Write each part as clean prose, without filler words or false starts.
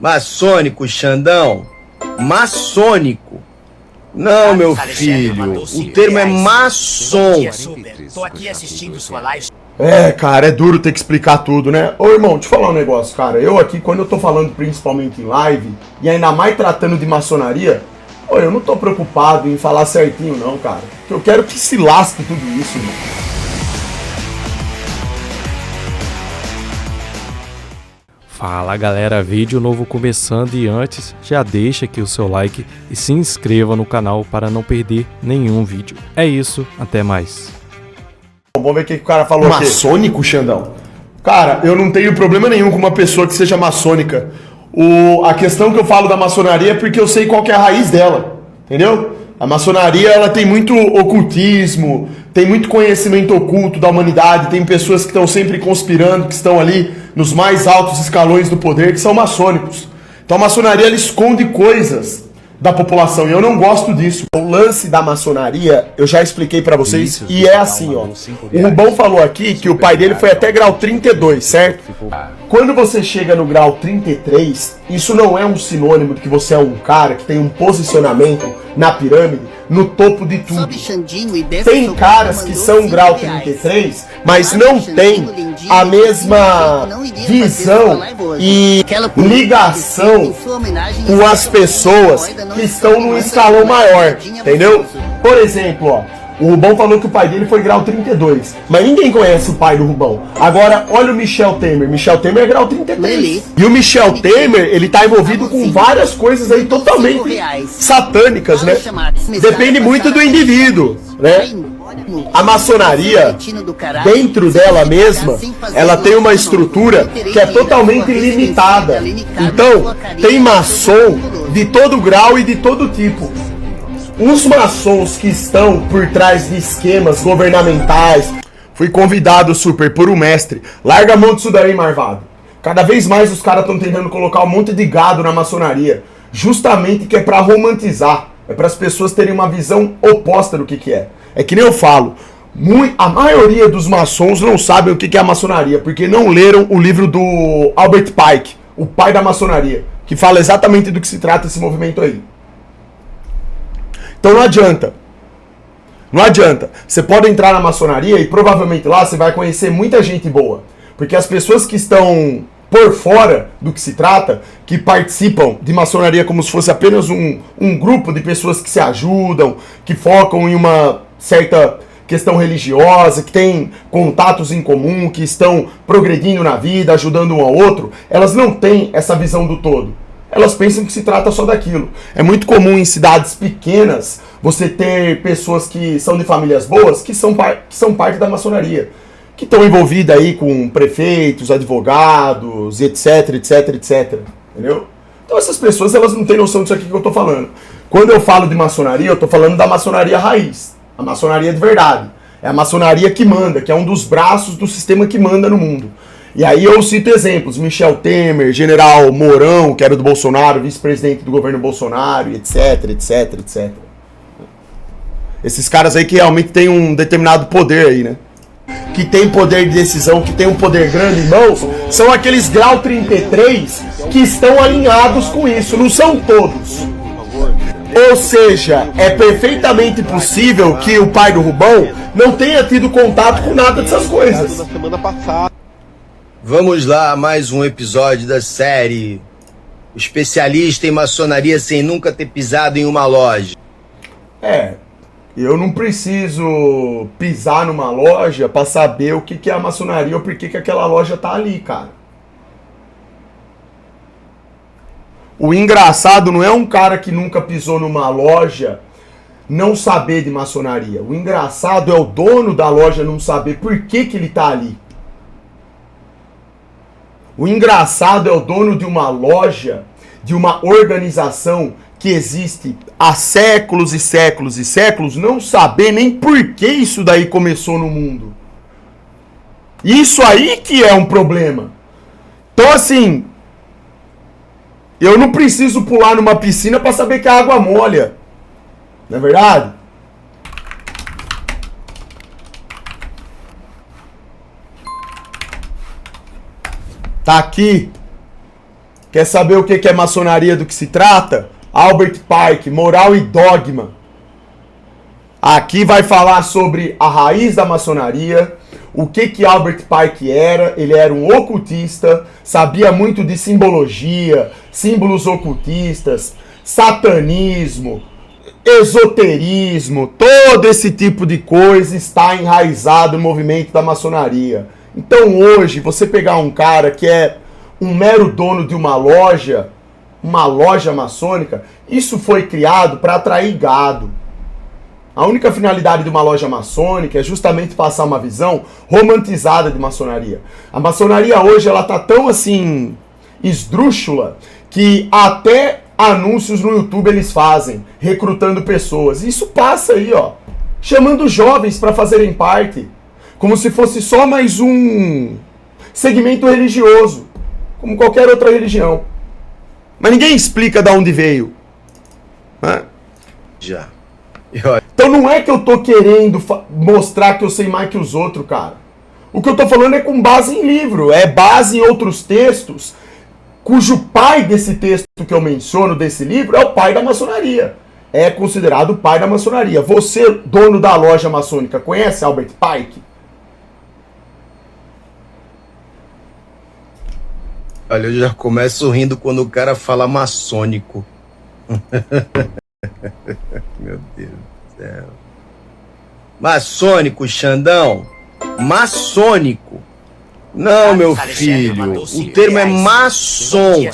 Maçônico, Xandão. Maçônico. Não, meu filho. O termo é maçom. Tô aqui assistindo sua live. É, cara, é duro ter que explicar tudo, né? Ô, irmão, deixa eu falar um negócio, cara. Eu aqui, quando eu tô falando principalmente em live, e ainda mais tratando de maçonaria, ô, eu não tô preocupado em falar certinho, não, cara. Eu quero que se lasque tudo isso, irmão. Fala galera, vídeo novo começando e antes já deixa aqui o seu like e se inscreva no canal para não perder nenhum vídeo. É isso, até mais. Vamos ver o que o cara falou aqui. Maçônico, Xandão? Cara, eu não tenho problema nenhum com uma pessoa que seja maçônica. A questão que eu falo da maçonaria é porque eu sei qual que é a raiz dela, entendeu? A maçonaria, ela tem muito ocultismo, tem muito conhecimento oculto da humanidade, tem pessoas que estão sempre conspirando, que estão ali nos mais altos escalões do poder, que são maçônicos. Então a maçonaria, ela esconde coisas da população, e eu não gosto disso. O lance da maçonaria, eu já expliquei pra vocês, e é assim, ó. O Rubão falou aqui que o pai dele foi até grau 32, certo? Quando você chega no grau 33, isso não é um sinônimo de que você é um cara que tem um posicionamento na pirâmide, no topo de tudo. Tem caras que são grau 33, mas não tem a mesma visão e ligação com as pessoas que estão num escalão maior, entendeu? Por exemplo, ó, o Rubão falou que o pai dele foi grau 32, mas ninguém conhece o pai do Rubão. Agora, olha o Michel Temer. Michel Temer é grau 33. E o Michel Temer, ele tá envolvido com várias coisas aí totalmente satânicas, né? Depende muito do indivíduo, né? A maçonaria, dentro dela mesma, ela tem uma estrutura que é totalmente limitada. Então, tem maçom de todo grau e de todo tipo. Os maçons que estão por trás de esquemas governamentais. Fui convidado, super, por um mestre. Larga a mão disso daí, marvado. Cada vez mais os caras estão tentando colocar um monte de gado na maçonaria. Justamente que é pra romantizar. É para as pessoas terem uma visão oposta do que é. É que nem eu falo. A maioria dos maçons não sabem o que é a maçonaria. Porque não leram o livro do Albert Pike, o pai da maçonaria. Que fala exatamente do que se trata esse movimento aí. Então não adianta. Não adianta. Você pode entrar na maçonaria e provavelmente lá você vai conhecer muita gente boa. Porque as pessoas que estão por fora do que se trata, que participam de maçonaria como se fosse apenas um grupo de pessoas que se ajudam, que focam em uma certa questão religiosa, que tem contatos em comum, que estão progredindo na vida, ajudando um ao outro, elas não têm essa visão do todo. Elas pensam que se trata só daquilo. É muito comum em cidades pequenas você ter pessoas que são de famílias boas, que são parte da maçonaria, que estão envolvidas aí com prefeitos, advogados, etc, etc, etc. Entendeu? Então essas pessoas, elas não têm noção disso aqui que eu tô falando. Quando eu falo de maçonaria, eu tô falando da maçonaria raiz. A maçonaria de verdade. É a maçonaria que manda, que é um dos braços do sistema que manda no mundo. E aí eu cito exemplos, Michel Temer, General Mourão, que era do Bolsonaro, vice-presidente do governo Bolsonaro, etc, etc, etc. Esses caras aí que realmente têm um determinado poder aí, né? Que tem poder de decisão, que tem um poder grande em mãos, são aqueles grau 33 que estão alinhados com isso, não são todos. Ou seja, é perfeitamente possível que o pai do Rubão não tenha tido contato com nada dessas coisas. Na semana passada. Vamos lá a mais um episódio da série O Especialista em Maçonaria Sem Nunca Ter Pisado em uma Loja. Eu não preciso pisar numa loja pra saber o que é a maçonaria ou por que aquela loja tá ali, cara. O engraçado não é um cara que nunca pisou numa loja não saber de maçonaria. O engraçado é o dono da loja não saber por que ele tá ali. O engraçado é o dono de uma loja, de uma organização que existe há séculos e séculos e séculos, não saber nem por que isso daí começou no mundo. Isso aí que é um problema. Então assim, eu não preciso pular numa piscina para saber que a água molha. Não é verdade? Tá aqui. Quer saber o que é maçonaria, do que se trata? Albert Pike, Moral e Dogma. Aqui vai falar sobre a raiz da maçonaria, o que Albert Pike era. Ele era um ocultista, sabia muito de simbologia, símbolos ocultistas, satanismo, esoterismo, todo esse tipo de coisa está enraizado no movimento da maçonaria. Então hoje, você pegar um cara que é um mero dono de uma loja maçônica, isso foi criado para atrair gado. A única finalidade de uma loja maçônica é justamente passar uma visão romantizada de maçonaria. A maçonaria hoje, ela tá tão assim esdrúxula que até anúncios no YouTube eles fazem, recrutando pessoas. Isso passa aí, ó, chamando jovens para fazerem parte, como se fosse só mais um segmento religioso, como qualquer outra religião. Mas ninguém explica de onde veio. Né? Já. Então não é que eu tô querendo mostrar que eu sei mais que os outros, cara. O que eu tô falando é com base em livro, é base em outros textos, cujo pai desse texto que eu menciono, desse livro, é o pai da maçonaria. É considerado o pai da maçonaria. Você, dono da loja maçônica, conhece Albert Pike? Olha, eu já começo rindo quando o cara fala maçônico. Meu Deus do céu. Maçônico, Xandão. Maçônico. Não, meu filho. O termo é maçom.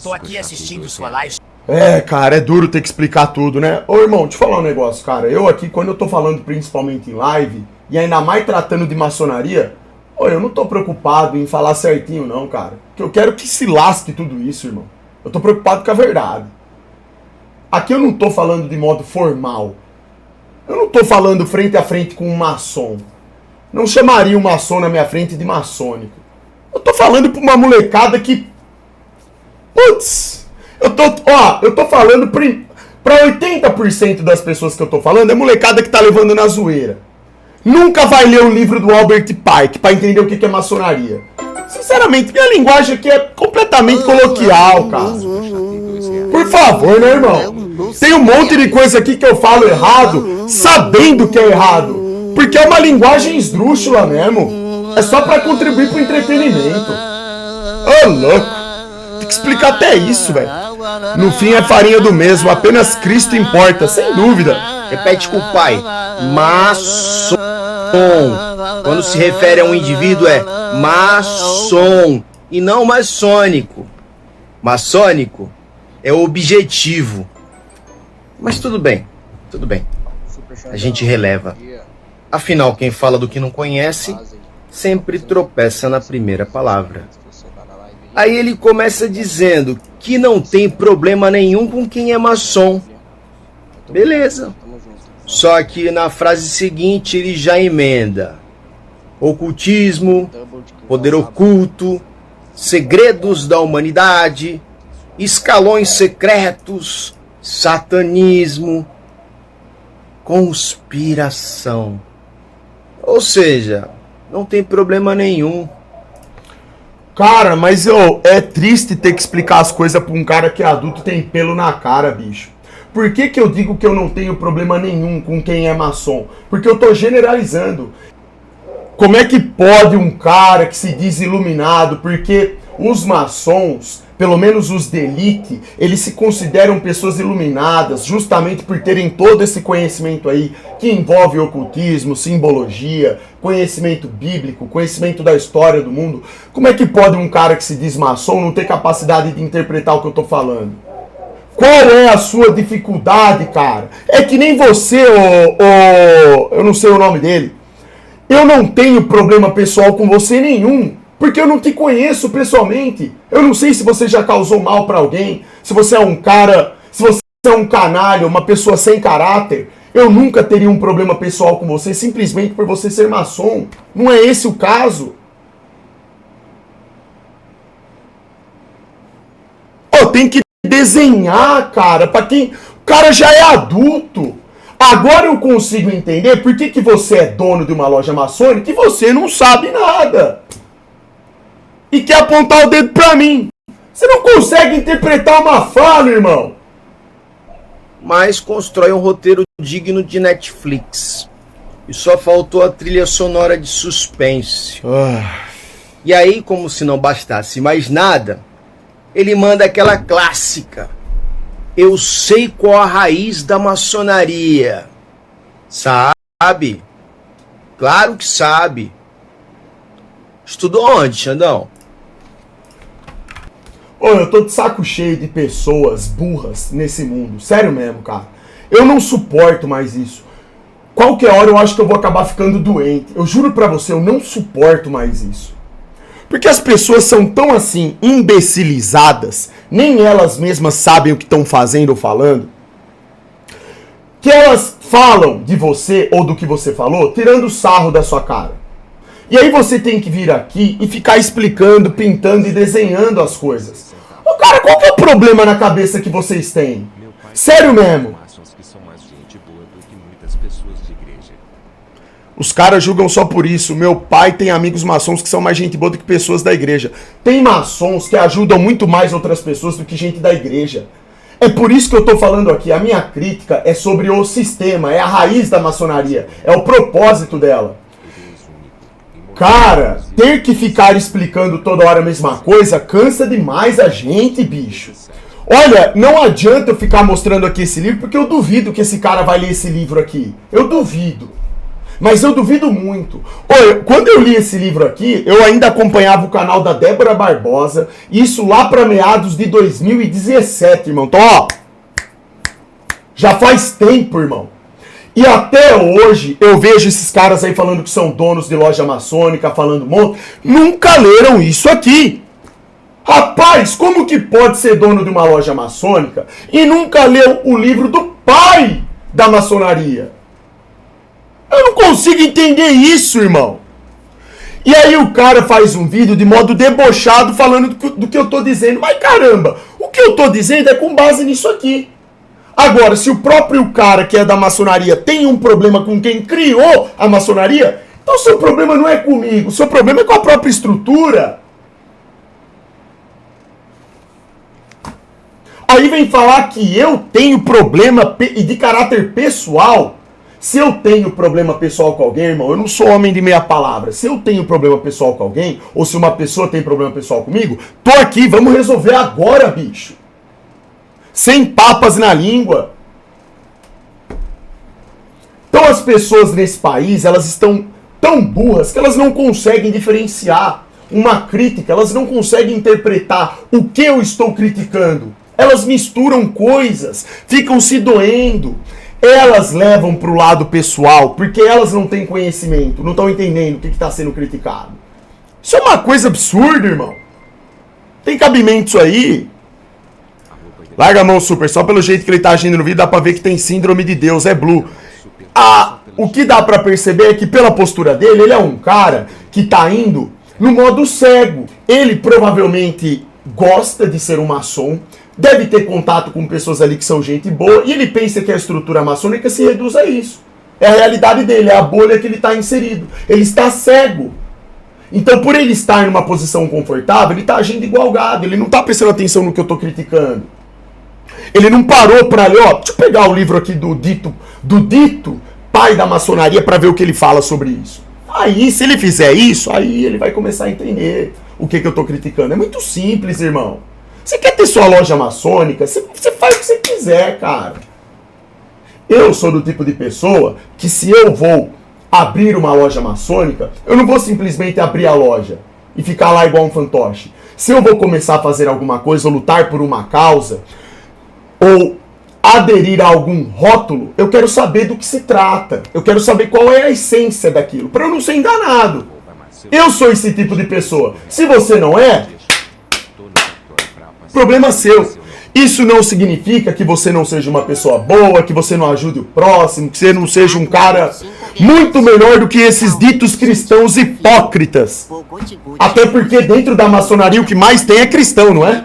Tô aqui assistindo sua live. É, cara, é duro ter que explicar tudo, né? Ô, irmão, deixa eu falar um negócio, cara. Eu aqui, quando eu tô falando principalmente em live, e ainda mais tratando de maçonaria, eu não tô preocupado em falar certinho, não, cara. Porque eu quero que se lasque tudo isso, irmão. Eu tô preocupado com a verdade. Aqui eu não tô falando de modo formal. Eu não tô falando frente a frente com um maçom. Não chamaria um maçom na minha frente de maçônico. Eu tô falando pra uma molecada que... Putz! Eu tô falando pra 80% das pessoas que eu tô falando é molecada que tá levando na zoeira. Nunca vai ler o livro do Albert Pike pra entender o que é maçonaria. Sinceramente, minha linguagem aqui é completamente coloquial, cara. Por favor, né, irmão? Tem um monte de coisa aqui que eu falo errado, sabendo que é errado. Porque é uma linguagem esdrúxula mesmo. É só pra contribuir pro entretenimento. Ô, louco. Tem que explicar até isso, velho. No fim é farinha do mesmo, apenas Cristo importa, sem dúvida. Repete com o pai. Maçom. Quando se refere a um indivíduo é maçom e não maçônico. Maçônico é o objetivo. Mas tudo bem, tudo bem. A gente releva. Afinal, quem fala do que não conhece sempre tropeça na primeira palavra. Aí ele começa dizendo que não tem problema nenhum com quem é maçom. Beleza. Só que na frase seguinte ele já emenda: ocultismo, poder oculto, segredos da humanidade, escalões secretos, satanismo, conspiração. Ou seja, não tem problema nenhum. Cara, mas é triste ter que explicar as coisas pra um cara que é adulto e tem pelo na cara, bicho. Por que eu digo que eu não tenho problema nenhum com quem é maçom? Porque eu tô generalizando. Como é que pode um cara que se diz iluminado, porque os maçons, pelo menos os de elite, eles se consideram pessoas iluminadas, justamente por terem todo esse conhecimento aí, que envolve ocultismo, simbologia, conhecimento bíblico, conhecimento da história do mundo. Como é que pode um cara que se diz maçom não ter capacidade de interpretar o que eu tô falando? Qual é a sua dificuldade, cara? É que nem você, eu não sei o nome dele. Eu não tenho problema pessoal com você nenhum, porque eu não te conheço pessoalmente. Eu não sei se você já causou mal pra alguém, se você é um cara, se você é um canalha, uma pessoa sem caráter. Eu nunca teria um problema pessoal com você simplesmente por você ser maçom. Não é esse o caso. Tem que desenhar, cara, pra quem... O cara já é adulto. Agora eu consigo entender por que você é dono de uma loja maçônica e você não sabe nada. E quer apontar o dedo pra mim. Você não consegue interpretar uma fala, irmão. Mas constrói um roteiro digno de Netflix. E só faltou a trilha sonora de suspense. E aí, como se não bastasse mais nada, ele manda aquela clássica: eu sei qual a raiz da maçonaria. Sabe? Claro que sabe. Estudou onde, Xandão? Ô, eu tô de saco cheio de pessoas burras nesse mundo. Sério mesmo, cara. Eu não suporto mais isso. Qualquer hora eu acho que eu vou acabar ficando doente. Eu juro pra você, eu não suporto mais isso. Porque as pessoas são tão assim, imbecilizadas, nem elas mesmas sabem o que estão fazendo ou falando, que elas falam de você ou do que você falou, tirando sarro da sua cara. E aí você tem que vir aqui e ficar explicando, pintando e desenhando as coisas. Ô, cara, qual que é o problema na cabeça que vocês têm? Sério mesmo. Os caras julgam só por isso. Meu pai tem amigos maçons que são mais gente boa do que pessoas da igreja. Tem maçons que ajudam muito mais outras pessoas do que gente da igreja. É por isso que eu tô falando aqui. A minha crítica é sobre o sistema, é a raiz da maçonaria, é o propósito dela. Cara, ter que ficar explicando toda hora a mesma coisa cansa demais a gente, bicho. Olha, não adianta eu ficar mostrando aqui esse livro, porque eu duvido que esse cara vai ler esse livro aqui. Eu duvido. Mas eu duvido muito. Olha, quando eu li esse livro aqui, eu ainda acompanhava o canal da Débora Barbosa, isso lá para meados de 2017, irmão. Então, ó, já faz tempo, irmão. E até hoje eu vejo esses caras aí falando que são donos de loja maçônica, falando um monte. Nunca leram isso aqui. Rapaz, como que pode ser dono de uma loja maçônica e nunca leu o livro do pai da maçonaria? Eu não consigo entender isso, irmão. E aí o cara faz um vídeo de modo debochado falando do que eu tô dizendo. Mas caramba, o que eu tô dizendo é com base nisso aqui. Agora, se o próprio cara que é da maçonaria tem um problema com quem criou a maçonaria, então o seu problema não é comigo, o seu problema é com a própria estrutura. Aí vem falar que eu tenho problema de caráter pessoal. Se eu tenho problema pessoal com alguém, irmão, eu não sou homem de meia palavra. Se eu tenho problema pessoal com alguém, ou se uma pessoa tem problema pessoal comigo, tô aqui, vamos resolver agora, bicho. Sem papas na língua. Então as pessoas nesse país, elas estão tão burras que elas não conseguem diferenciar uma crítica, elas não conseguem interpretar o que eu estou criticando. Elas misturam coisas, ficam se doendo. Elas levam pro lado pessoal, porque elas não têm conhecimento, não estão entendendo o que está sendo criticado. Isso é uma coisa absurda, irmão. Tem cabimento isso aí? Larga a mão, Super. Só pelo jeito que ele tá agindo no vídeo, dá pra ver que tem síndrome de Deus, é Blue. O que dá pra perceber é que pela postura dele, ele é um cara que tá indo no modo cego. Ele provavelmente gosta de ser um maçom, deve ter contato com pessoas ali que são gente boa, e ele pensa que a estrutura maçônica se reduz a isso. É a realidade dele, é a bolha que ele está inserido. Ele está cego. Então, por ele estar numa posição confortável, ele está agindo igual gado, ele não está prestando atenção no que eu estou criticando. Ele não parou para ler, ó, deixa eu pegar o livro aqui do dito pai da maçonaria para ver o que ele fala sobre isso. Aí, se ele fizer isso, aí ele vai começar a entender o que eu estou criticando. É muito simples, irmão. Você quer ter sua loja maçônica? Você faz o que você quiser, cara. Eu sou do tipo de pessoa que se eu vou abrir uma loja maçônica, eu não vou simplesmente abrir a loja e ficar lá igual um fantoche. Se eu vou começar a fazer alguma coisa, ou lutar por uma causa, ou aderir a algum rótulo, eu quero saber do que se trata. Eu quero saber qual é a essência daquilo, para eu não ser enganado. Eu sou esse tipo de pessoa. Se você não é, problema seu. Isso não significa que você não seja uma pessoa boa, que você não ajude o próximo, que você não seja um cara muito melhor do que esses ditos cristãos hipócritas. Até porque dentro da maçonaria o que mais tem é cristão, não é?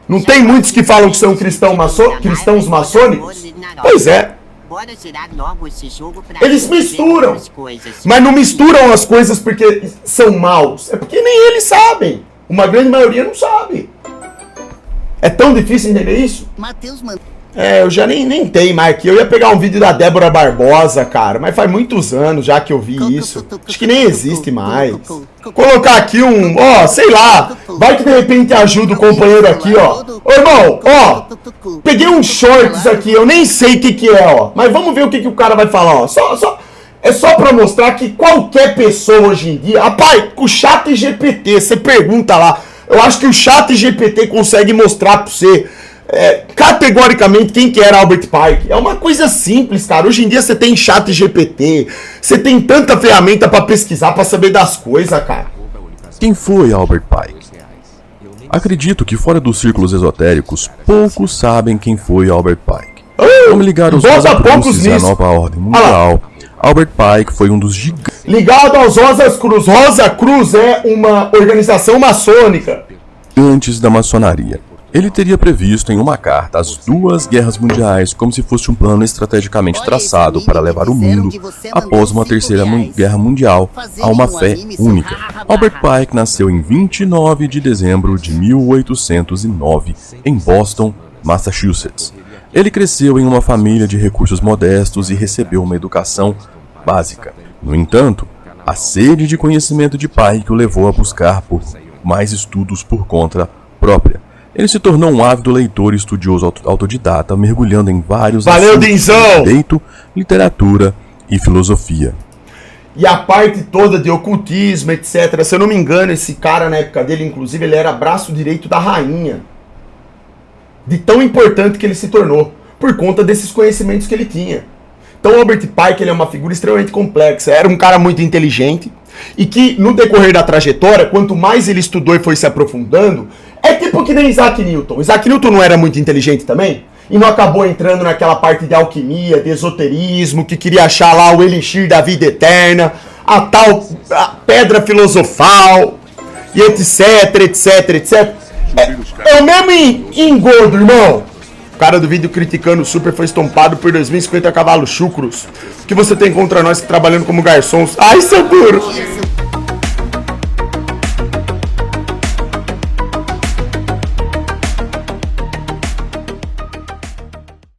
Não tem muitos que falam que são cristãos maçônicos? Pois é. Eles misturam. Mas não misturam as coisas porque são maus. É porque nem eles sabem. Uma grande maioria não sabe. É tão difícil entender isso? Matheus, mano. É, eu já nem tenho mais aqui. Eu ia pegar um vídeo da Débora Barbosa, cara, mas faz muitos anos já que eu vi isso. Acho que nem existe mais. Colocar aqui sei lá, vai que de repente ajuda o companheiro aqui, ó. Ô, irmão, peguei uns shorts aqui, eu nem sei o que é, ó. Mas vamos ver o que o cara vai falar, ó. É só pra mostrar que qualquer pessoa hoje em dia... Rapaz, com o chat GPT, você pergunta lá. Eu acho que o chat GPT consegue mostrar pra você... categoricamente quem que era Albert Pike. É uma coisa simples, cara. Hoje em dia você tem chat GPT, você tem tanta ferramenta pra pesquisar, pra saber das coisas, cara. Quem foi Albert Pike? Acredito que fora dos círculos esotéricos, poucos sabem quem foi Albert Pike. Vamos ligar os Rosacruces e a nova ordem mundial. Albert Pike foi um dos gigantes. Ligado aos Rosacruz. Rosacruz é uma organização maçônica. Antes da maçonaria. Ele teria previsto em uma carta as 2 guerras mundiais como se fosse um plano estrategicamente traçado para levar o mundo, após uma terceira guerra mundial, a uma fé única. Albert Pike nasceu em 29 de dezembro de 1809, em Boston, Massachusetts. Ele cresceu em uma família de recursos modestos e recebeu uma educação básica. No entanto, a sede de conhecimento de Pike o levou a buscar por mais estudos por conta própria. Ele se tornou um ávido leitor e estudioso autodidata, mergulhando em vários assuntos de direito, literatura e filosofia. E a parte toda de ocultismo, etc. Se eu não me engano, esse cara, na época dele, inclusive, ele era braço direito da rainha. De tão importante que ele se tornou, por conta desses conhecimentos que ele tinha. Então, Albert Pike, ele é uma figura extremamente complexa. Era um cara muito inteligente, e que, no decorrer da trajetória, quanto mais ele estudou e foi se aprofundando, é tipo que nem Isaac Newton. Isaac Newton não era muito inteligente também? E não acabou entrando naquela parte de alquimia, de esoterismo, que queria achar lá o elixir da vida eterna, a pedra filosofal, e etc, etc, etc. É o mesmo engordo, irmão. O cara do vídeo criticando o Super foi estompado por 2.050 cavalos chucros. O que você tem contra nós que trabalhando como garçons? Ai, seu duro!